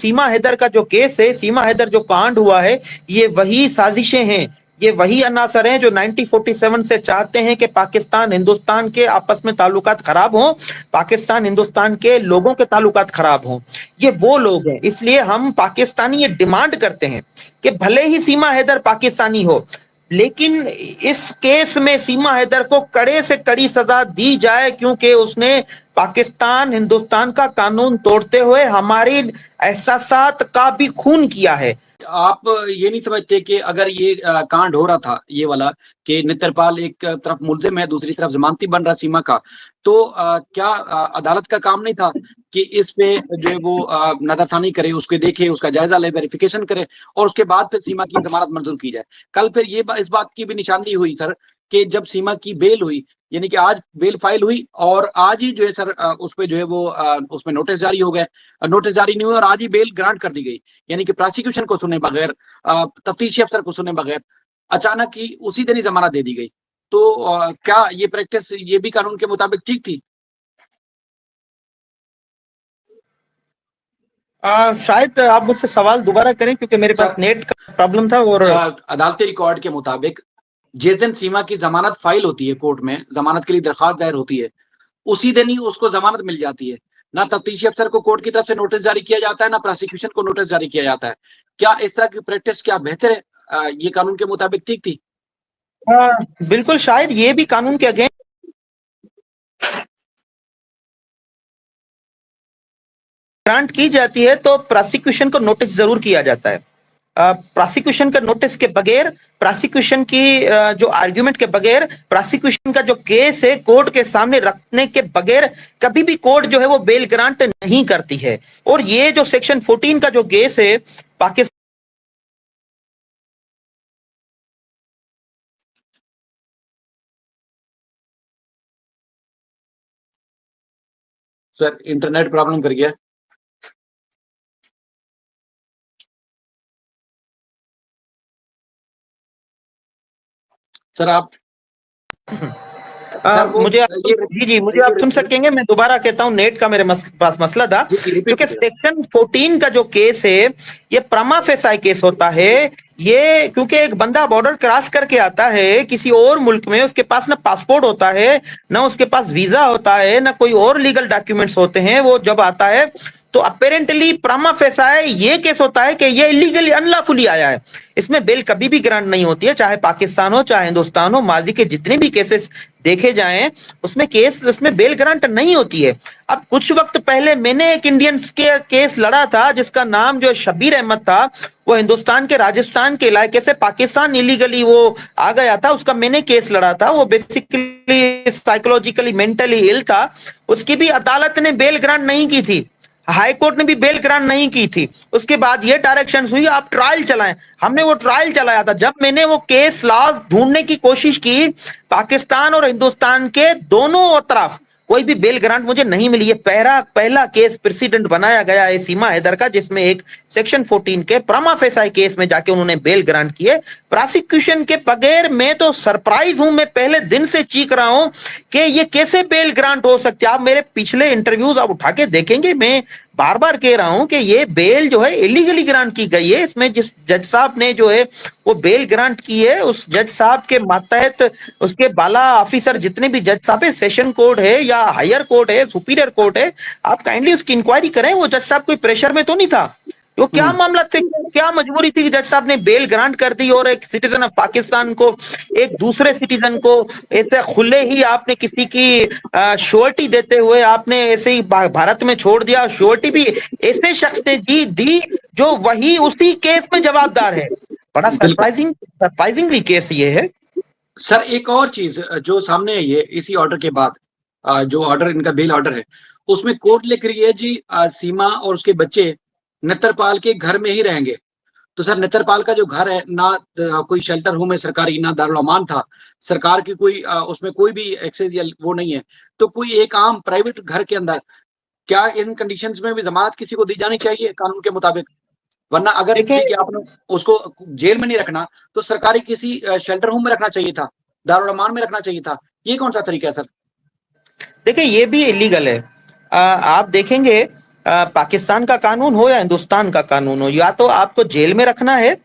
सीमा हैदर का जो केस है, सीमा हैदर जो कांड हुआ है, ये वही साजिशें हैं, ये वही अनासर हैं जो 1947 से चाहते हैं कि पाकिस्तान हिंदुस्तान के आपस में ताल्लुकात खराब हों, पाकिस्तान हिंदुस्तान के लोगों के ताल्लुकात खराब हों। ये वो लोग हैं, इसलिए हम पाकिस्तानी ये डिमांड करते हैं कि भले ही सीमा हैदर पाकिस्तानी हो, लेकिन इस केस में सीमा हैदर को कड़े से कड़ी सजा दी जाए, क्योंकि उसने पाकिस्तान हिंदुस्तान का कानून तोड़ते हुए हमारी एहसासात का भी खून किया है। आप ये नहीं समझते कि अगर ये कांड हो रहा था, ये वाला कि नेत्रपाल एक तरफ मुल्जिम है, दूसरी तरफ जमानती बन रहा सीमा का, तो क्या अदालत का काम नहीं था कि इस पे जो है वो नजरसानी करे, उसके देखे, उसका जायजा ले, वेरिफिकेशन करे और उसके बाद फिर सीमा की जमानत मंजूर की जाए। कल फिर ये इस बात की भी निशानदेही हुई सर कि जब सीमा की बेल हुई, यानी कि आज बेल फाइल हुई और आज ही जो है सर उस पे जो है वो उसमें नोटिस जारी हो गए, नोटिस जारी नहीं हुए और आज ही बेल ग्रांट कर दी गई, यानी कि प्रोसिक्यूशन को सुने बगैर, तफ्तीशी अफसर को सुने बगैर अचानक ही उसी दिन ही जमानत दे दी गई। तो क्या ये प्रैक्टिस ये भी कानून के मुताबिक ठीक थी? शायद आप मुझसे सवाल दोबारा करें, क्योंकि मेरे पास नेट का प्रॉब्लम था। और अदालती रिकॉर्ड के मुताबिक जिस दिन सीमा की जमानत फाइल होती है कोर्ट में, जमानत के लिए दरखास्त दायर होती है, उसी दिन ही उसको जमानत मिल जाती है। ना तफ्तीशी अफसर को कोर्ट की तरफ से नोटिस जारी किया जाता है, ना प्रोसिक्यूशन को नोटिस जारी किया जाता है। क्या इस तरह की प्रैक्टिस क्या बेहतर है? ये कानून के मुताबिक ठीक थी? बिल्कुल, शायद ये भी कानून के अगेंस्ट ग्रांट की जाती है तो प्रोसिक्यूशन को नोटिस जरूर किया जाता है। प्रोसिक्यूशन का नोटिस के बगैर, प्रोसिक्यूशन की जो आर्ग्यूमेंट के बगैर, प्रोसिक्यूशन का जो केस है कोर्ट के सामने रखने के बगैर कभी भी कोर्ट जो है वो बेल ग्रांट नहीं करती है। और ये जो सेक्शन 14 का जो केस है पाकिस्तान, सर इंटरनेट प्रॉब्लम कर गया। सर आप मुझे जी मुझे आप सुन सकेंगे? मैं दोबारा कहता हूं, नेट का मेरे पास मसला था, क्योंकि सेक्शन 14 का जो केस है ये प्रमा फेसाई केस होता है। ये क्योंकि एक बंदा बॉर्डर क्रॉस करके आता है किसी और मुल्क में, उसके पास ना पासपोर्ट होता है, ना उसके पास वीजा होता है, ना कोई और लीगल डॉक्यूमेंट्स होते हैं, वो जब आता है तो अपेरेंटली प्रमा फेसाई ये केस होता है कि ये इलीगली अनलॉफुली आया है। इसमें बेल कभी भी ग्रांट नहीं होती है, चाहे पाकिस्तान हो चाहे हिंदुस्तान हो। माजी के जितने भी केसेस देखे जाएं उसमें बेल ग्रांट नहीं होती है। अब कुछ वक्त पहले मैंने एक इंडियन के केस लड़ा था जिसका नाम जो शबीर अहमद था, वो हिंदुस्तान के राजस्थान के इलाके से पाकिस्तान इलीगली वो आ गया था, उसका मैंने केस लड़ा था। वो बेसिकली साइकोलॉजिकली मेंटली इल था, उसकी भी अदालत ने बेल ग्रांट नहीं की थी, हाई कोर्ट ने भी बेल ग्रांट नहीं की थी। उसके बाद ये डायरेक्शन हुई आप ट्रायल चलाएं, हमने वो ट्रायल चलाया था। जब मैंने वो केस लॉ ढूंढने की कोशिश की, पाकिस्तान और हिंदुस्तान के दोनों तरफ कोई भी बेल ग्रांट मुझे नहीं मिली। ये पहला केस प्रेसिडेंट बनाया गया है सीमा हैदर का, जिसमें एक सेक्शन 14 के प्रमा फेसाई केस में जाके उन्होंने बेल ग्रांट किए प्रोसिक्यूशन के बगैर। मैं तो सरप्राइज हूं, मैं पहले दिन से चीख रहा हूं कि ये कैसे बेल ग्रांट हो सकती है। आप मेरे पिछले इंटरव्यूज आप उठा के देखेंगे, मैं बार बार कह रहा हूं कि ये बेल जो है इलीगली ग्रांट की गई है। इसमें जिस जज साहब ने जो है वो बेल ग्रांट की है, उस जज साहब के मातहत उसके बाला ऑफिसर जितने भी जज साहब है, सेशन कोर्ट है या हायर कोर्ट है, सुपीरियर कोर्ट है, आप काइंडली उसकी इंक्वायरी करें। वो जज साहब कोई प्रेशर में तो नहीं था। वो क्या मामला थे, क्या मजबूरी थी कि जज साहब ने बेल ग्रांट कर दी और एक सिटीजन ऑफ पाकिस्तान को एक दूसरे सिटीजन को ऐसे खुले ही आपने किसी की श्योरिटी देते हुए आपने ऐसे ही भारत में छोड़ दिया। श्योरिटी भी ऐसे शख्स ने दी जो वही उसी केस में जवाबदार है। बड़ा सरप्राइजिंगली केस ये है। सर एक और चीज जो सामने आई है इसी ऑर्डर के बाद, जो ऑर्डर इनका बेल ऑर्डर है, उसमें कोर्ट लिख रही है जी सीमा और उसके बच्चे नेत्रपाल के घर में ही रहेंगे। तो सर नेत्रपाल का जो घर है ना कोई शेल्टर होम है सरकारी, ना दारुल अमान था सरकार की, कोई उसमें कोई भी एक्सेस या वो नहीं है। तो कोई एक आम प्राइवेट घर के अंदर क्या इन कंडीशंस में भी जमानत किसी को दी जानी चाहिए कानून के मुताबिक? वरना अगर ठीक है आपने उसको जेल में नहीं रखना तो सरकारी किसी शेल्टर होम में रखना चाहिए था, दारुल अमान में रखना चाहिए था। ये कौन सा तरीका है सर? देखिए ये भी इलीगल है। आप देखेंगे पाकिस्तान का कानून हो या हिंदुस्तान का कानून हो, या तो आपको जेल में रखना है,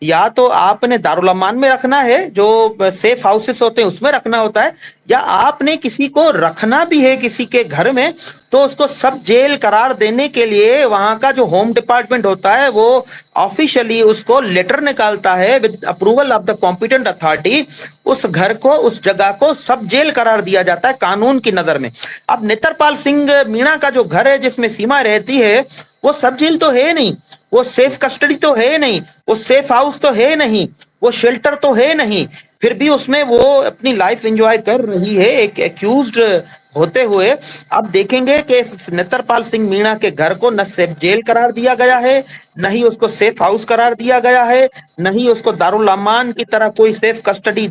या तो आपने दारुल अमान में रखना है, जो सेफ हाउसेस होते हैं उसमें रखना होता है, या आपने किसी को रखना भी है किसी के घर में, तो उसको सब जेल करार देने के लिए वहां का जो होम डिपार्टमेंट होता है वो ऑफिशियली उसको लेटर निकालता है with approval of the competent authority. उस घर को, उस जगह को सब जेल करार दिया जाता है कानून की नजर में। अब नेत्रपाल सिंह मीणा का जो घर है जिसमें सीमा रहती है, वो सब जेल तो है नहीं, वो सेफ कस्टडी तो है नहीं, वो सेफ हाउस तो है नहीं, वो शेल्टर तो है नहीं, फिर भी उसमें वो अपनी लाइफ एंजॉय कर रही है एक एक्यूज्ड होते हुए। अब देखेंगे कि नेत्रपाल सिंह मीणा के घर को न सेफ जेल करार दिया गया है, न ही उसको सेफ हाउस करार दिया गया है, न ही उसको दारुल अमान की तरह कोई सेफ कस्टडी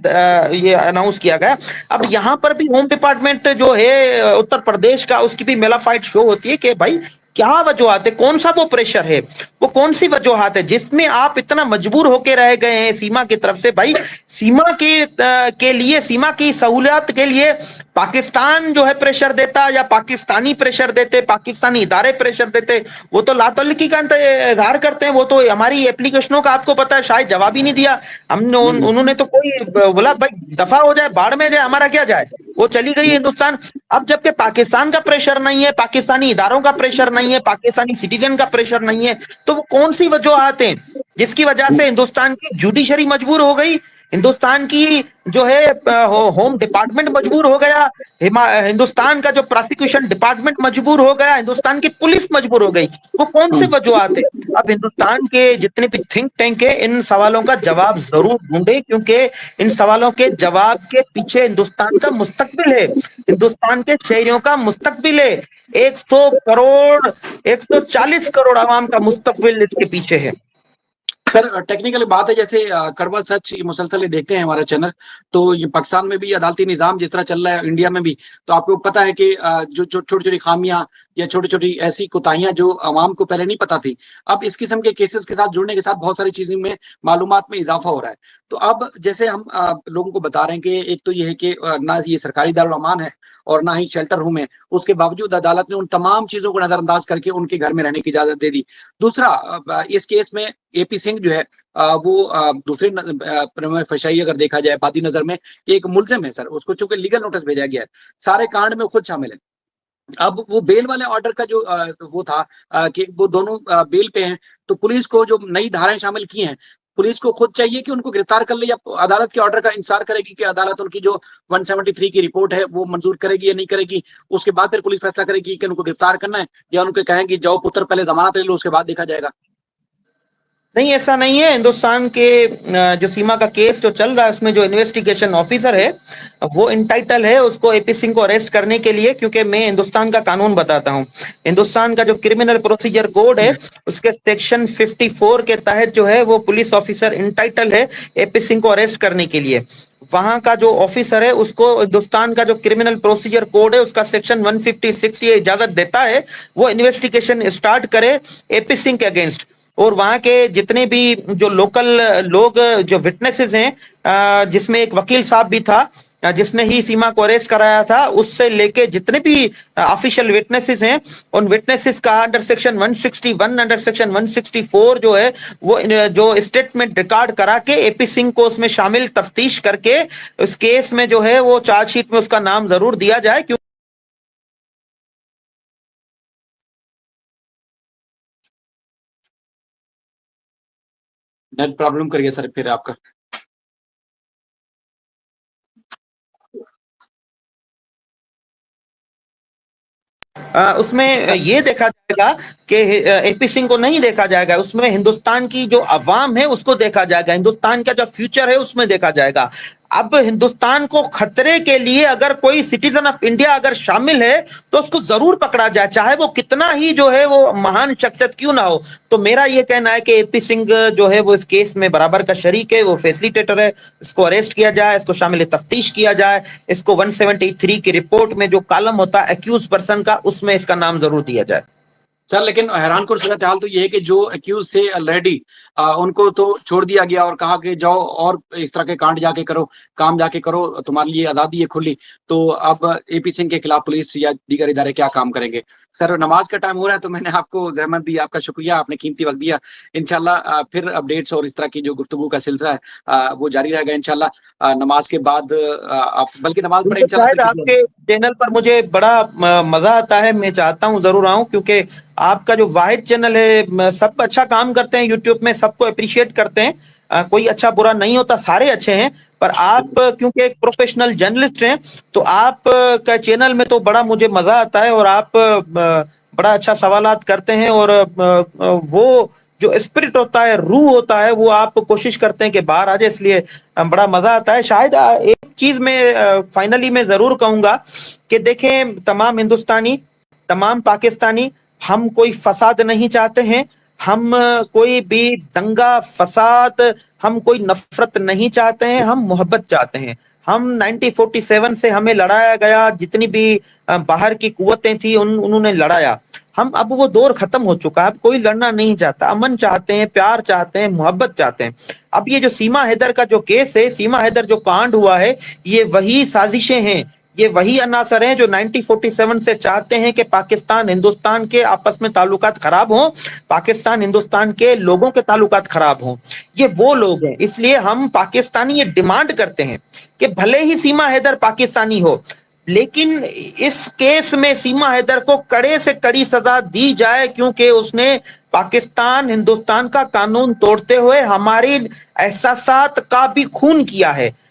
ये अनाउंस किया गया। अब यहाँ पर भी होम डिपार्टमेंट जो है उत्तर प्रदेश का, उसकी भी मेलाफाइट शो होती है कि भाई क्या वजूहत है, कौन सा वो प्रेशर है, वो कौन सी वजूहत है जिसमें आप इतना मजबूर होके रह गए हैं सीमा की तरफ से। भाई सीमा के लिए, सीमा की सहूलियत के लिए पाकिस्तान जो है प्रेशर देता, या पाकिस्तानी प्रेशर देते, पाकिस्तानी इदारे प्रेशर देते, वो तो लातल्लुकी का इजहार करते हैं। वो तो हमारी एप्लीकेशनों का आपको पता है शायद जवाब ही नहीं दिया हमने, उन्होंने तो कोई बोला भाई दफा हो जाए, बाढ़ में जाए, हमारा क्या जाए, वो चली गई हिंदुस्तान। अब जबकि पाकिस्तान का प्रेशर नहीं है, पाकिस्तानी इदारों का प्रेशर नहीं है, पाकिस्तानी सिटीजन का प्रेशर नहीं है, तो वो कौन सी वजूहत है जिसकी वजह से हिंदुस्तान की जुडिशरी मजबूर हो गई, हिंदुस्तान की जो है होम डिपार्टमेंट मजबूर हो गया, हिंदुस्तान का जो प्रोसिक्यूशन डिपार्टमेंट मजबूर हो गया, हिंदुस्तान की पुलिस मजबूर हो गई, वो कौन सी वजूहत है। अब हिंदुस्तान के जितने भी थिंक टैंक है इन सवालों का जवाब जरूर ढूंढे, क्योंकि इन सवालों के जवाब के पीछे हिंदुस्तान का मुस्तकबिल है, हिंदुस्तान के शहरियों का मुस्तकबिल है। 100 करोड़, 140 करोड़ आवाम का मुस्तकबिल इसके पीछे है। सर टेक्निकली बात है, जैसे कड़वा सच मुसलसल ये देखते हैं हमारा चैनल, तो ये पाकिस्तान में भी अदालती निजाम जिस तरह चल रहा है, इंडिया में भी, तो आपको पता है कि जो छोटी छोटी खामियां या छोटी छोटी ऐसी कोताहियां जो आवाम को पहले नहीं पता थी, अब इस किस्म के केसेस के साथ जुड़ने के साथ बहुत सारी चीजों में मालूमात में इजाफा हो रहा है। तो अब जैसे हम लोगों को बता रहे हैं कि एक तो ये है कि ना ये सरकारी दारुल अमान है और ना ही शेल्टर होम है, उसके बावजूद अदालत ने उन तमाम चीजों को नजरअंदाज करके उनके घर में रहने की इजाजत दे दी। दूसरा, इस केस में एपी सिंह जो है वो दूसरे फशाई अगर देखा जाए बादी नजर में कि एक मुलजिम है सर, उसको चूंकि लीगल नोटिस भेजा गया है, सारे कांड में खुद शामिल है। अब वो बेल वाले ऑर्डर का जो वो था कि वो दोनों बेल पे हैं, तो पुलिस को जो नई धाराएं शामिल की हैं, पुलिस को खुद चाहिए कि उनको गिरफ्तार कर ले, या अदालत के ऑर्डर का इंतजार करेगी कि अदालत उनकी जो 173 की रिपोर्ट है वो मंजूर करेगी या नहीं करेगी, उसके बाद फिर पुलिस फैसला करेगी कि उनको गिरफ्तार करना है, या उनको कहेंगे जाओ पुत्र पहले जमानत ले लो उसके बाद देखा जाएगा। नहीं, ऐसा नहीं है। हिंदुस्तान के जो सीमा का केस जो चल रहा है उसमें जो इन्वेस्टिगेशन ऑफिसर है वो इंटाइटल है उसको एपी सिंह को अरेस्ट करने के लिए, क्योंकि मैं हिंदुस्तान का कानून बताता हूं। हिंदुस्तान का जो क्रिमिनल प्रोसीजर कोड है उसके सेक्शन 54 के तहत जो है वो पुलिस ऑफिसर इंटाइटल है एपी सिंह को अरेस्ट करने के लिए। वहां का जो ऑफिसर है उसको हिंदुस्तान का जो क्रिमिनल प्रोसीजर कोड है उसका सेक्शन 156 ये इजाजत देता है वो इन्वेस्टिगेशन स्टार्ट करे एपी सिंह के अगेंस्ट। और वहां के जितने भी जो लोकल लोग जो विटनेसेस हैं, जिसमें एक वकील साहब भी था जिसने ही सीमा को अरेस्ट कराया था, उससे लेके जितने भी ऑफिशियल विटनेसेस हैं उन विटनेसेस का अंडर सेक्शन 161 अंडर सेक्शन 164 जो है वो जो स्टेटमेंट रिकॉर्ड करा के एपी सिंह को उसमें शामिल तफ्तीश करके उस केस में जो है वो चार्जशीट में उसका नाम जरूर दिया जाए। क्यों नेट प्रॉब्लम कर गया सर फिर आपका। उसमें ये देखा जाएगा कि एपी सिंह को नहीं देखा जाएगा, उसमें हिंदुस्तान की जो अवाम है उसको देखा जाएगा, हिंदुस्तान का जो फ्यूचर है उसमें देखा जाएगा। अब हिंदुस्तान को खतरे के लिए अगर कोई सिटीजन ऑफ इंडिया अगर शामिल है तो उसको जरूर पकड़ा जाए, चाहे वो कितना ही जो है वो महान शख्सियत क्यों ना हो। तो मेरा ये कहना है कि एपी सिंह जो है वो इस केस में बराबर का शरीक है, वो फैसिलिटेटर है, इसको अरेस्ट किया जाए, इसको शामिल तफ्तीश किया जाए, इसको 173 की रिपोर्ट में जो कॉलम होता है एक्यूज पर्सन का उसमें इसका नाम जरूर दिया जाए। सर लेकिन हैरानकुन सूरत हाल तो ये है कि जो एक्यूज से ऑलरेडी उनको तो छोड़ दिया गया और कहा कि जाओ और इस तरह के कांड जाके करो, काम जाके करो, तुम्हारे लिए आजादी है खुली। तो अब एपी सिंह के खिलाफ पुलिस या दीगर इदारे क्या काम करेंगे? सर नमाज का टाइम हो रहा है तो मैंने आपको ज़हमत दी, आपका शुक्रिया, आपने कीमती वक़्त दिया। इंशाल्लाह फिर अपडेट्स और इस तरह की जो गुफ्तगू का सिलसिला है वो जारी रहेगा इंशाल्लाह। नमाज के बाद आप बल्कि नमाज पढ़े बिल्कुल इंशाल्लाह शायद फिर किसी आपके चैनल पर मुझे बड़ा मजा आता है, मैं चाहता हूँ जरूर आऊं, क्योंकि आपका जो वाहिद चैनल है सब अच्छा काम करते हैं यूट्यूब में, सबको अप्रिशिएट करते हैं, कोई अच्छा बुरा नहीं होता, सारे अच्छे हैं। पर आप क्योंकि एक प्रोफेशनल जर्नलिस्ट हैं तो आप का चैनल में तो बड़ा मुझे मजा आता है, और आप बड़ा अच्छा सवालात करते हैं, और वो जो स्पिरिट होता है, रूह होता है, वो आप कोशिश करते हैं कि बाहर आ जाए, इसलिए बड़ा मजा आता है। शायद एक चीज मैं फाइनली मैं जरूर कहूंगा कि देखें, तमाम हिंदुस्तानी, तमाम पाकिस्तानी, हम कोई फसाद नहीं चाहते हैं, हम कोई भी दंगा फसाद, हम कोई नफरत नहीं चाहते हैं, हम मोहब्बत चाहते हैं। हम 1947 से हमें लड़ाया गया, जितनी भी बाहर की कुव्वतें थी उन्होंने लड़ाया। हम अब वो दौर खत्म हो चुका है, अब कोई लड़ना नहीं चाहता, अमन चाहते हैं, प्यार चाहते हैं, मोहब्बत चाहते हैं। अब ये जो सीमा हैदर का जो केस है, सीमा हैदर जो कांड हुआ है, ये वही साजिशें हैं, ये वही अनासर हैं जो 1947 से चाहते हैं कि पाकिस्तान हिंदुस्तान के आपस में ताल्लुकात खराब हों, पाकिस्तान हिंदुस्तान के लोगों के ताल्लुकात खराब हों। ये वो लोग हैं, इसलिए हम पाकिस्तानी ये डिमांड करते हैं कि भले ही सीमा हैदर पाकिस्तानी हो, लेकिन इस केस में सीमा हैदर को कड़े से कड़ी सजा दी जाए, क्योंकि उसने पाकिस्तान हिंदुस्तान का कानून तोड़ते हुए हमारी एहसासात का भी खून किया है।